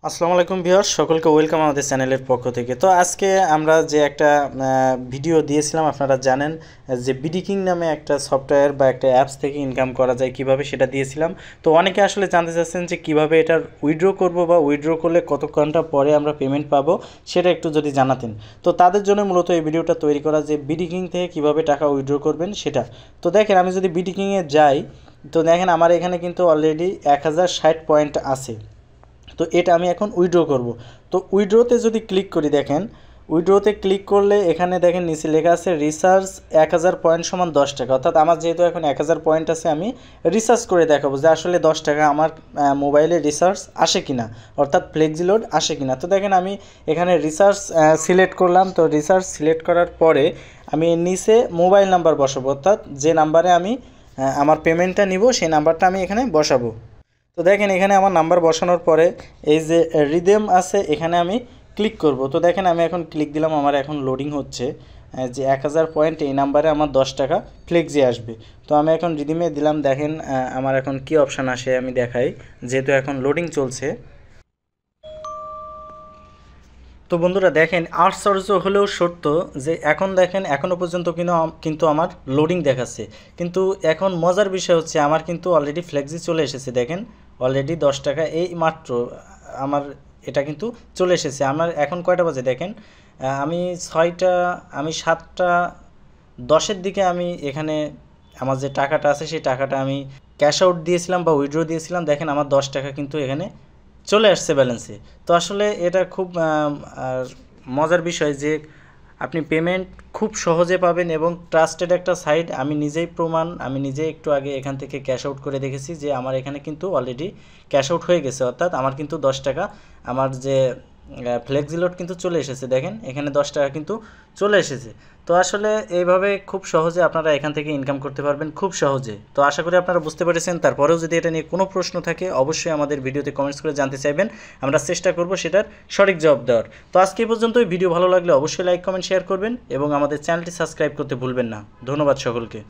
আসসালামু আলাইকুম ভিউয়ার্স, সকলকে ওয়েলকাম আমাদের চ্যানেলের পক্ষ থেকে। তো আজকে আমরা যে একটা ভিডিও দিয়েছিলাম, আপনারা জানেন যে বিডিকিং নামে একটা সফটওয়্যার বা একটা অ্যাপস থেকে ইনকাম করা যায় কিভাবে, সেটা দিয়েছিলাম। তো অনেকে আসলে জানতে চাচ্ছেন যে কিভাবে এটার উইথড্র করব বা উইথড্র করলে কত ঘন্টা পরে আমরা পেমেন্ট পাবো, সেটা একটু যদি জানাতেন। তো তাদের জন্য মূলত এই ভিডিওটা তৈরি করা, যে বিডিকিং থেকে কিভাবে টাকা উইথড্র করবেন সেটা। তো দেখেন, আমি যদি বিডিকিংয়ে যাই, তো দেখেন আমার এখানে কিন্তু অলরেডি 1060 পয়েন্ট আছে। তো এটা আমি এখন উইথড্র করব। তো উইথড্রতে যদি ক্লিক করি, দেখেন উইথড্রতে ক্লিক করলে এখানে দেখেন নিচে লেখা আছে রিসার্চ 1000 পয়েন্ট সমান 10 টাকা। অর্থাৎ আমার যেহেতু এখন 1000 পয়েন্ট আছে, আমি রিসার্চ করে দেখাবো যে আসলে 10 টাকা আমার মোবাইলে রিসার্চ আসে কিনা, অর্থাৎ ফ্লেক্সি লোড আসে কিনা। তো দেখেন আমি এখানে রিসার্চ সিলেক্ট করলাম। তো রিসার্চ সিলেক্ট করার পরে আমি নিচে মোবাইল নাম্বার বসাবো, অর্থাৎ যে নাম্বারে আমি আমার পেমেন্টটা নিব সেই নাম্বারটা আমি এখানে বসাবো। তো দেখেন এখানে আমার নাম্বার বসানোর পরে এই যে রিদেম আছে, এখানে আমি ক্লিক করব। তো দেখেন আমি এখন ক্লিক দিলাম, আমার এখন লোডিং হচ্ছে যে 1000 পয়েন্ট এই নাম্বারে আমার 10 টাকা ফ্লেক্সি আসবে। তো আমি এখন রিদিমে দিলাম। দেখেন আমার এখন কি অপশান আসে আমি দেখাই, যেহেতু এখন লোডিং চলছে। তো বন্ধুরা দেখেন, আশ্চর্য হলেও সত্য যে এখন দেখেন এখনও পর্যন্ত কিন্তু আমার লোডিং দেখাচ্ছে। কিন্তু এখন মজার বিষয় হচ্ছে আমার কিন্তু অলরেডি ফ্লেক্সি চলে এসেছে। দেখেন অলরেডি 10 টাকা এই মাত্র আমার এটা কিন্তু চলে এসেছে। আমার এখন কয়টা বাজে দেখেন, আমি 7টা 10-এর দিকে আমি এখানে আমার যে টাকাটা আছে সেই টাকাটা আমি ক্যাশ আউট দিয়েছিলাম বা উইথড্র দিয়েছিলাম। দেখেন আমার 10 টাকা কিন্তু এখানে চলে আসছে ব্যালেন্সে। তো আসলে এটা খুব মজার বিষয় যে আপনি পেমেন্ট খুব সহজে পাবেন এবং ট্রাস্টেড একটা সাইট। আমি নিজেই প্রমাণ, আমি নিজেই একটু আগে এখান থেকে ক্যাশ আউট করে দেখেছি যে আমার এখানে কিন্তু অলরেডি ক্যাশ আউট হয়ে গেছে। অর্থাৎ আমার কিন্তু 10 টাকা আমার যে ফ্লেক্সি লোড কিন্তু চলে এসেছে। দেখেন এখানে 10 টাকা কিন্তু চলে এসেছে। তো আসলে এইভাবে খুব সহজে আপনারা এখান থেকে ইনকাম করতে পারবেন, খুব সহজে। তো আশা করি আপনারা বুঝতে পেরেছেন। তারপরেও যদি এটা নিয়ে কোনো প্রশ্ন থাকে অবশ্যই আমাদের ভিডিওতে কমেন্টস করে জানতে চাইবেন, আমরা চেষ্টা করব সেটার সঠিক জবাব দেওয়ার। তো আজকে এই পর্যন্তই। ভিডিও ভালো লাগলে অবশ্যই লাইক কমেন্ট শেয়ার করবেন এবং আমাদের চ্যানেলটি সাবস্ক্রাইব করতে ভুলবেন না। ধন্যবাদ সকলকে।